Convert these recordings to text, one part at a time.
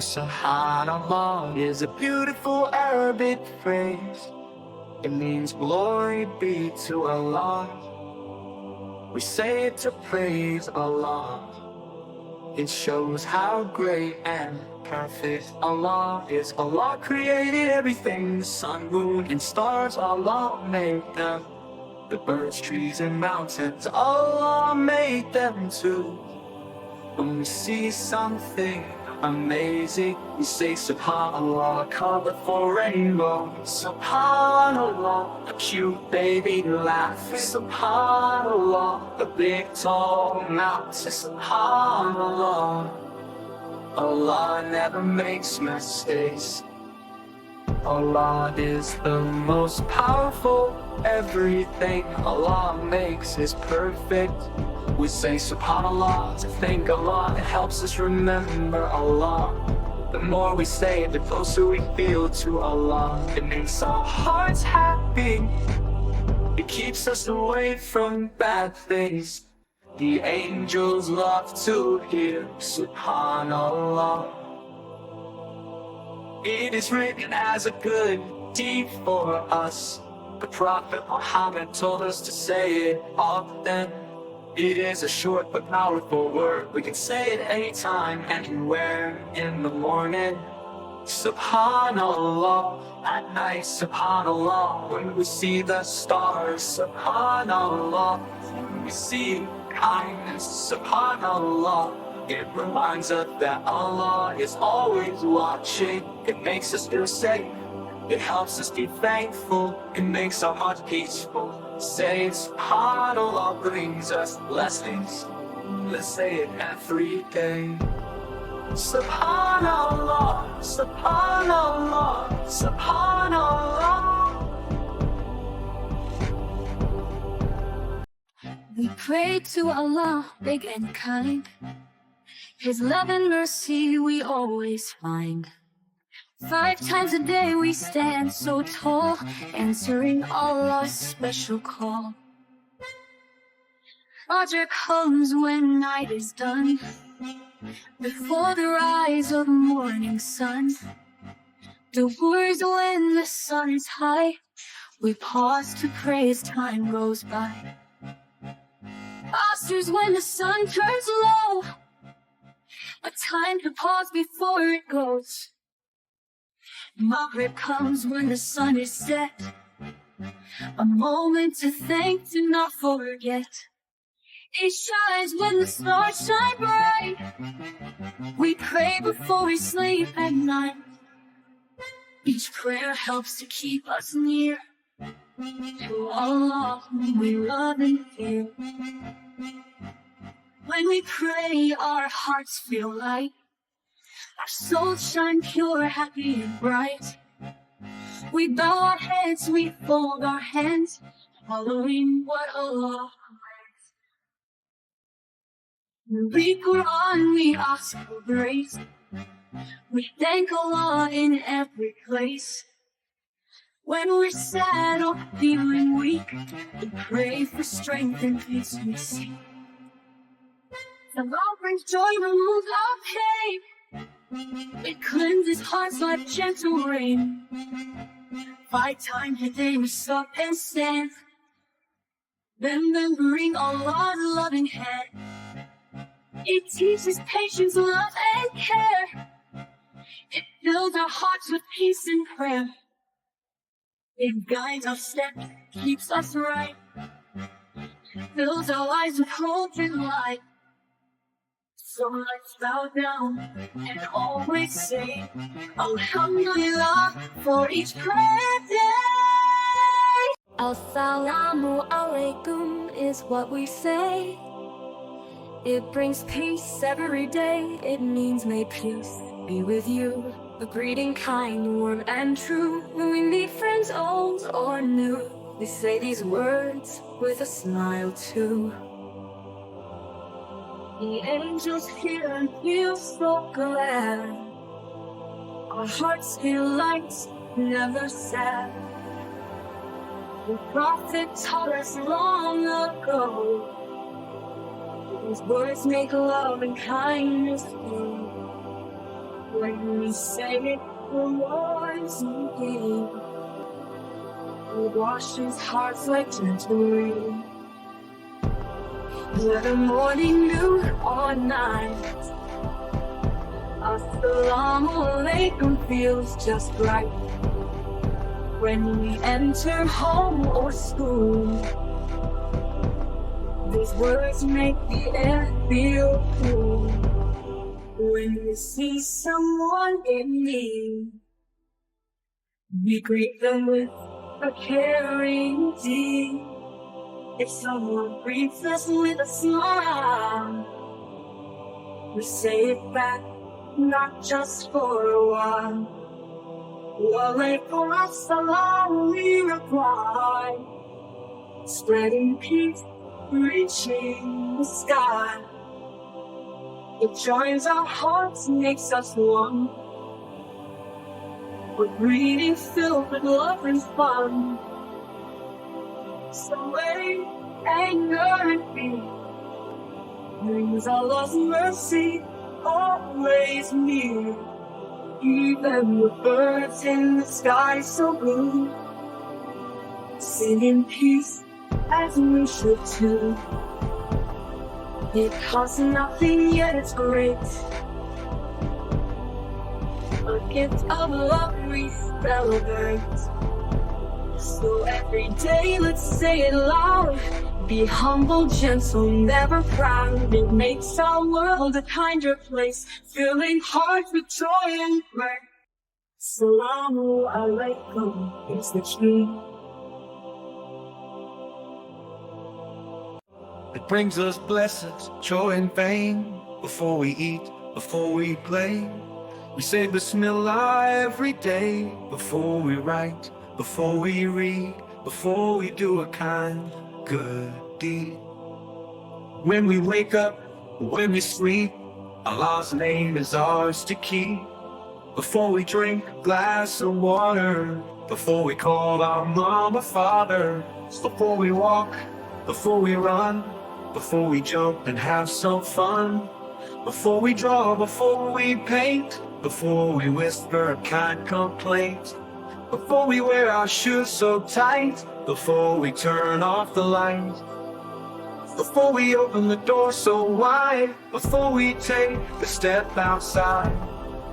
Subhanallah is a beautiful Arabic phrase. It means glory be to Allah. We say it to praise Allah. It shows how great and perfect Allah is. Allah created everything, the sun, moon, and stars. Allah made them. The birds, trees, and mountains, Allah made them too. When we see something amazing, we say Subhanallah, colorful rainbow. Subhanallah, a cute baby laughing. Subhanallah, a big tall mountain. Subhanallah, Allah never makes mistakes. Allah is the most powerful. Everything Allah makes is perfect. We say Subhanallah to thank Allah. It helps us remember Allah. The more we say it, the closer we feel to Allah. It makes our hearts happy. It keeps us away from bad things. The angels love to hear Subhanallah. It is written as a good deed for us. The Prophet Muhammad told us to say it often. It is a short but powerful word. We can say it anytime, anywhere. In the morning, Subhanallah. At night, Subhanallah. When we see the stars, Subhanallah. When we see kindness, Subhanallah. It reminds us that Allah is always watching. It makes us feel safe. It helps us be thankful. It makes our hearts peaceful. Say Subhanallah brings us blessings. Let's say it every day. Subhanallah, Subhanallah, Subhanallah. We pray to Allah, big and kind. His love and mercy we always find. 5 times a day we stand so tall, answering Allah's special call. Fajr comes when night is done, before the rise of morning sun. The words when the sun is high, we pause to pray as time goes by. Postures when the sun turns low, a time to pause before it goes. Maghrib comes when the sun is set, a moment to thank, to not forget. It shines when the stars shine bright. We pray before we sleep at night. Each prayer helps to keep us near to Allah whom we love and fear. When we pray, our hearts feel light. Our souls shine pure, happy and bright. We bow our heads, we fold our hands, following what Allah commands. When we Quran, we ask for grace. We thank Allah in every place. When we're sad or feeling weak, we pray for strength and peace we seek. Salah brings joy, removes our pain. It cleanses hearts like gentle rain. 5 times a day we stop and stand, remembering Allah's loving hand. It teaches patience, love, and care. It fills our hearts with peace and prayer. It guides our steps, keeps us right, fills our lives with hope and light. So let's bow down and always say Alhamdulillah for each prayer day. As-salamu alaykum is what we say. It brings peace every day. It means may peace be with you. A greeting kind, warm and true. When we meet friends old or new, we say these words with a smile too. The angels hear and feel so glad. Our hearts feel light, never sad. The Prophet taught us long ago, his words make love and kindness flow. When we say the words we give, it washes hearts like gentle rain. Whether morning, noon, or night, Assalamu alaikum feels just right. When we enter home or school, these words make the air feel cool. When we see someone in need, we greet them with a caring deed. If someone greets us with a smile, we say it back, not just for a while. Walaikum assalam, we reply, spreading peace, reaching the sky. It joins our hearts, makes us one. We're greeting filled with love and fun. So away anger and fear, brings Allah's mercy always near. Even the birds in the sky so blue, singing peace as we should too. It costs nothing, yet it's great. A gift of love we celebrate. So every day let's say it loud. Be humble, gentle, never proud. It makes our world a kinder place, filling hearts with joy and grace. Salamu alaikum is the key. It brings us blessings, joy and fame. Before we eat, before we play, we say Bismillah every day. Before we write, before we read, before we do a kind, good deed. When we wake up, when we sleep, Allah's name is ours to keep. Before we drink a glass of water, before we call our mom or father, before we walk, before we run, before we jump and have some fun, before we draw, before we paint, before we whisper a kind complaint, before we wear our shoes so tight, before we turn off the light, before we open the door so wide, before we take a step outside,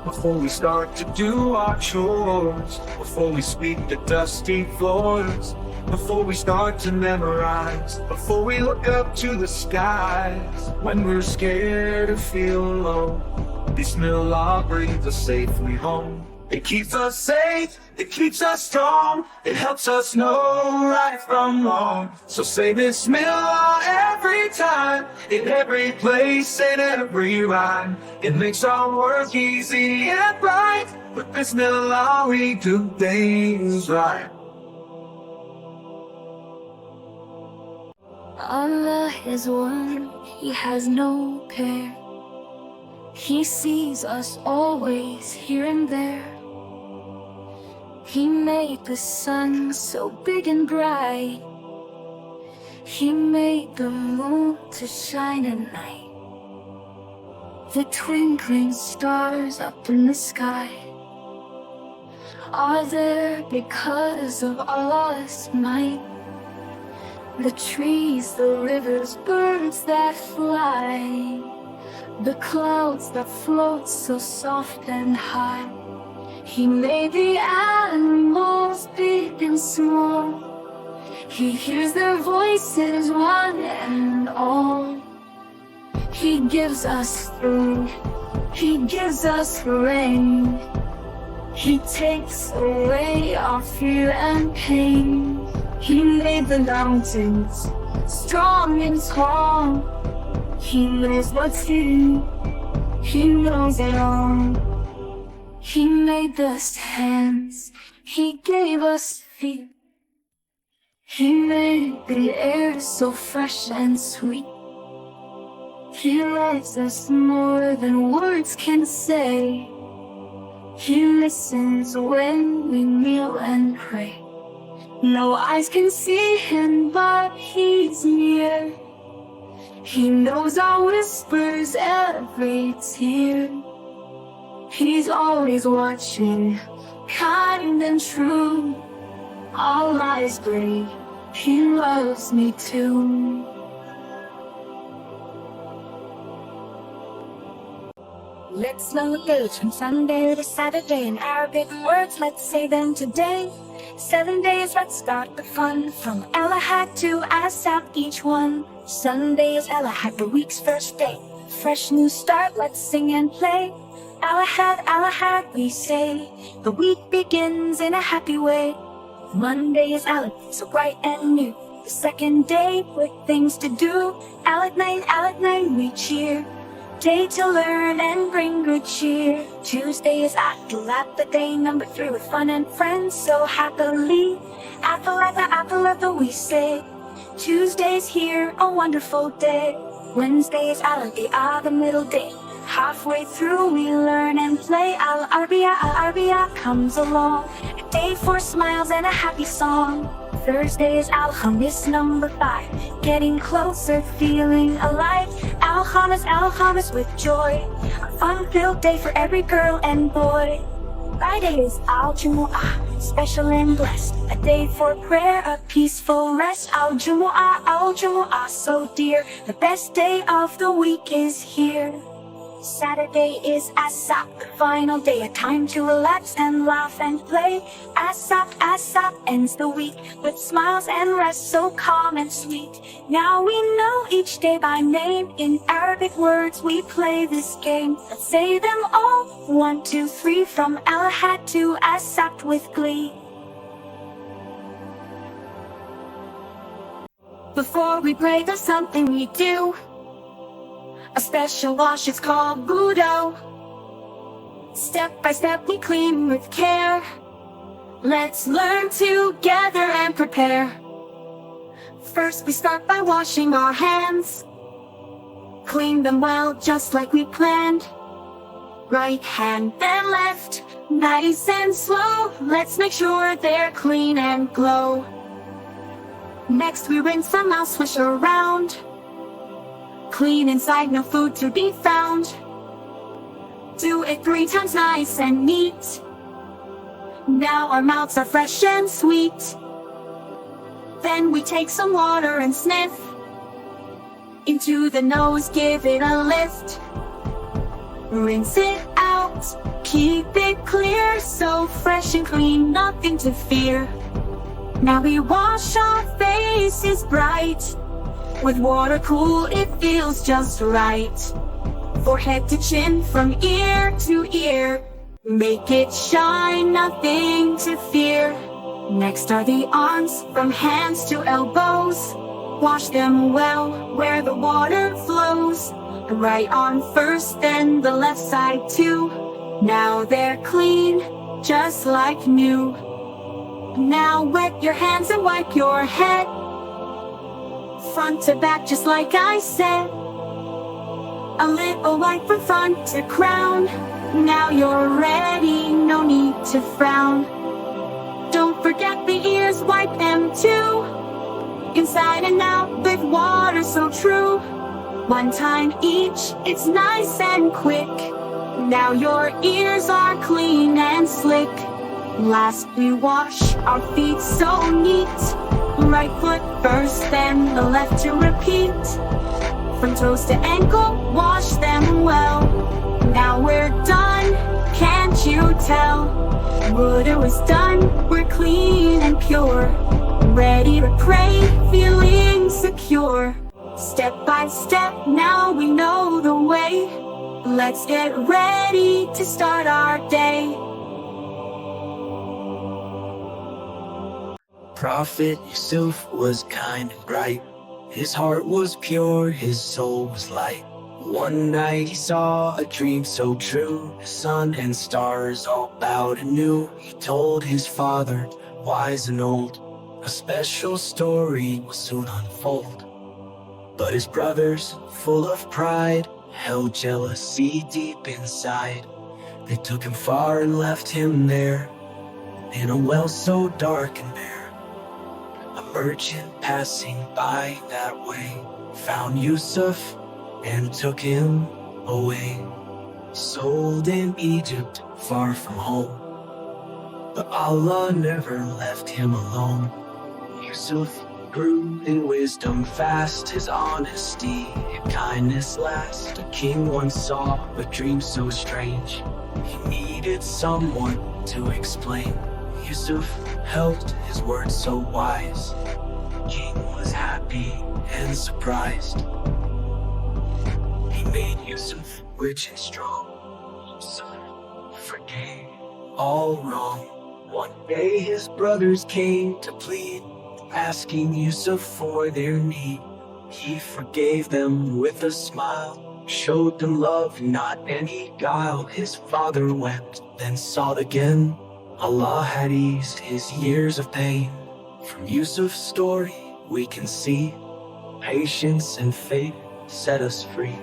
before we start to do our chores, before we sweep the dusty floors, before we start to memorize, before we look up to the skies, when we're scared or feel alone, Bismillah brings us safely home. It keeps us safe, it keeps us strong, it helps us know right from wrong. So say Bismillah every time, in every place, in every rhyme. It makes our work easy and bright. With Bismillah we do things right. Allah is one, He has no pair. He sees us always here and there. He made the sun so big and bright. He made the moon to shine at night. The twinkling stars up in the sky are there because of Allah's might. The trees, the rivers, birds that fly, the clouds that float so soft and high. He made the animals big and small. He hears their voices one and all. He gives us food, He gives us rain. He takes away our fear and pain. He made the mountains strong and tall. He knows what's hidden, He knows it all. He made us hands, He gave us feet. He made the air so fresh and sweet. He loves us more than words can say. He listens when we kneel and pray. No eyes can see Him, but He's near. He knows our whispers, every tear. He's always watching, kind and true. Allah is great, He loves me too. Let's learn dates from Sunday to Saturday in Arabic words, let's say them today. 7 days, let's start the fun, from Al-Ahad to Asap each one. Sunday is Al-Ahad, the week's first day. Fresh new start, let's sing and play. Al-Ahad, Al-Ahad, we say. The week begins in a happy way. Monday is Al, so bright and new. The second day with things to do. Al-Ithnain, we cheer. Day to learn and bring good cheer. Tuesday is Atulab, the day number 3 with fun and friends so happily. Apple, we say. Tuesday's here, a wonderful day. Wednesday is Al-Arbi'a, the middle day. Halfway through we learn and play. Al-Arbi'a comes along. A day for smiles and a happy song. Thursday is Al-Khamis, number 5. Getting closer, feeling alive. Al-Khamis with joy. A fun-filled day for every girl and boy. Friday is Al-Jumu'ah, special and blessed. A day for prayer, a peaceful rest. Al-Jumu'ah, so dear. The best day of the week is here. Saturday is Asap, the final day, a time to relax and laugh and play. Asap ends the week with smiles and rest so calm and sweet. Now we know each day by name. In Arabic words we play this game. Let's say them all, 1, 2, 3, from Al-Ahad to Asap with glee. Before we pray, there's something we do. A special wash, it's called Wudu. Step by step we clean with care. Let's learn together and prepare. First we start by washing our hands. Clean them well just like we planned. Right hand then left, nice and slow. Let's make sure they're clean and glow. Next we rinse our mouth, swish around. Clean inside, no food to be found. Do it 3 times nice and neat. Now our mouths are fresh and sweet. Then we take some water and sniff. Into the nose, give it a lift. Rinse it out, keep it clear. So fresh and clean, nothing to fear. Now we wash our faces bright. With water cool, it feels just right. Forehead to chin, from ear to ear. Make it shine, nothing to fear. Next are the arms, from hands to elbows. Wash them well, where the water flows. The right arm first, then the left side too. Now they're clean, just like new. Now wet your hands and wipe your head. Front to back, just like I said. A little wipe from front to crown. Now you're ready, no need to frown. Don't forget the ears, wipe them too. Inside and out with water so true. 1 time each, it's nice and quick. Now your ears are clean and slick. Last we wash our feet so neat. Right foot first, then the left to repeat. From toes to ankle, wash them well. Now we're done, can't you tell? Wudu is done, we're clean and pure. Ready to pray, feeling secure. Step by step, now we know the way. Let's get ready to start our day. Prophet Yusuf was kind and bright. His heart was pure, his soul was light. One night he saw a dream so true. The sun and stars all bowed anew. He told his father, wise and old, a special story will soon unfold. But his brothers, full of pride, held jealousy deep inside. They took him far and left him there, in a well so dark and bare. A merchant passing by that way found Yusuf and took him away. sold in Egypt, far from home. But Allah never left him alone. Yusuf grew in wisdom fast, his honesty and kindness last. A king once saw a dream so strange, he needed someone to explain. Yusuf held his words so wise, king was happy and surprised. He made Yusuf rich and strong, son forgave all wrong. One day his brothers came to plead, asking Yusuf for their need. He forgave them with a smile, showed them love, not any guile. His father wept, then sought again. Allah had eased his years of pain. From Yusuf's story we can see, patience and faith set us free.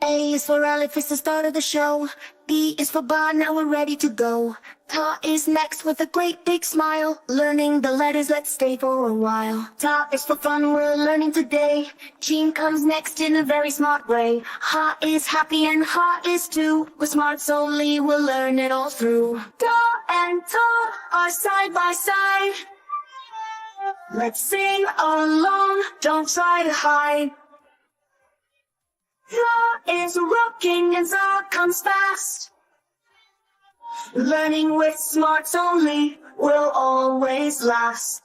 A is for Aleph, it's the start of the show. B is for Ba, now we're ready to go. Ta is next with a great big smile. Learning the letters, let's stay for a while. Ta is for fun, we're learning today. Jim comes next in a very smart way. Ha is happy and Ha is too. We're smart solely, we'll learn it all through. Da and Ta are side by side. Let's sing along, don't try to hide. Ra is rocking and Za comes fast. Learning with smarts only will always last.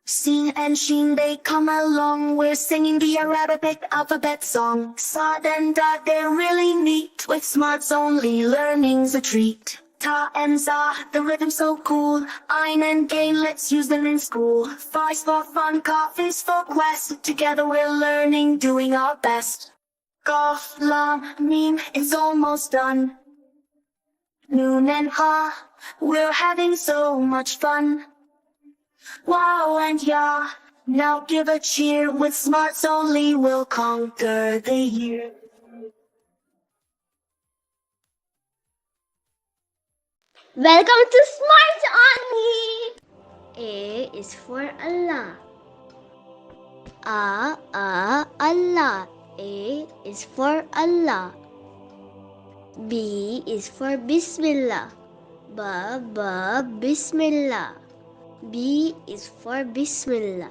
Sin and Shin, they come along. We're singing the Arabic alphabet song. Sad and Da, they're really neat. With smarts only, learning's a treat. Ta and Za, the rhythm's so cool. Ein and Gain, let's use them in school. Fa is for fun, Kaf is for quest. Together we're learning, doing our best. Qaf, Lam, Mim, it's almost done. Noon and Ha, we're having so much fun. Wow and Ya, now give a cheer. With smarts only, we'll conquer the year. Welcome to Smart Only! A is for Allah. Allah. A is for Allah. B is for Bismillah. Bismillah. B is for Bismillah.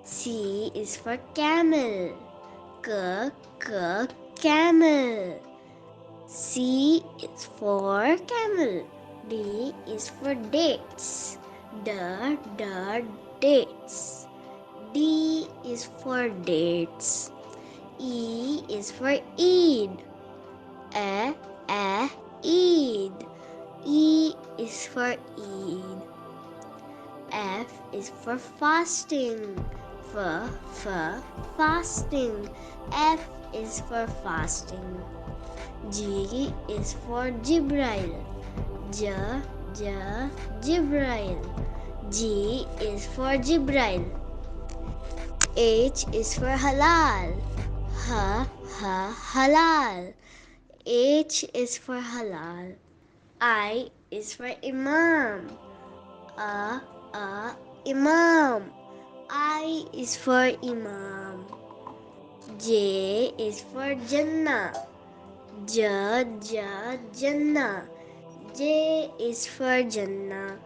C is for camel. Camel. C is for camel. D is for dates. Dates. D is for dates. E is for Eid. Eid. E is for Eid. F is for fasting. Fasting. F is for fasting. G is for Jibrail. Jibrail. G is for Jibrail. H is for halal. Halal. H is for halal. I is for Imam. Imam. I is for Imam. J is for Jannah. Jannah. J is for Jannah.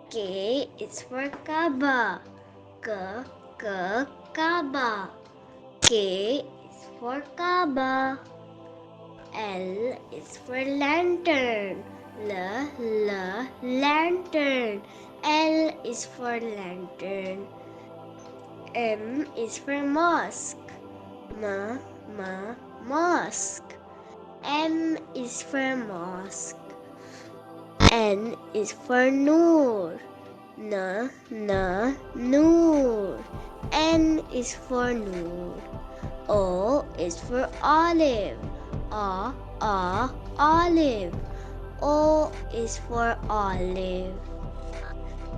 K is for Kaaba. Kaaba. K is for Kaaba. L is for lantern. Lantern. L is for lantern. M is for mosque. Mosque. M is for mosque. N is for Noor. Noor. N is for Noor. O is for olive. Olive. O is for olive.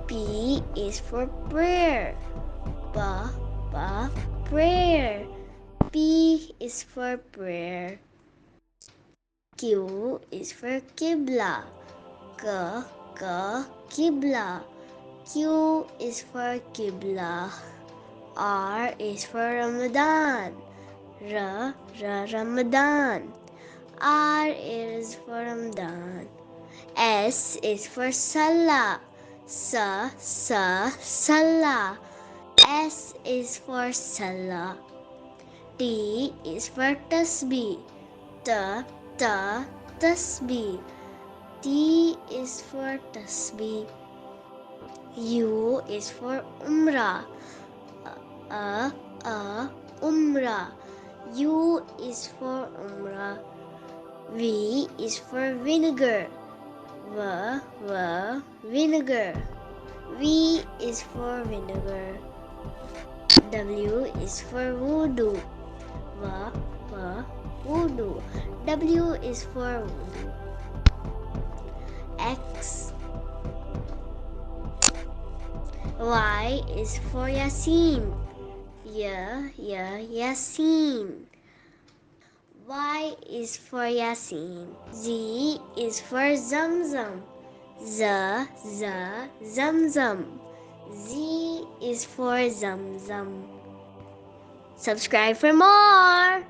P is for prayer. Prayer. P is for prayer. Q is for Qibla. Qibla. Q is for Qibla. R is for Ramadan. Ramadan. R is for Ramadan. S is for Salah. Salah. S is for Salah. T is for Tasbih. Tasbih. T is for Tasbih. U is for Umrah. Umrah. U is for Umrah. V is for vinegar. Vinegar. V is for vinegar. W is for wudu. Wudu. W is for wudu. X. Y is for Yasin. Yasin. Y is for Yasin. Z is for Zamzam. Zamzam. Z is for Zamzam. Subscribe for more.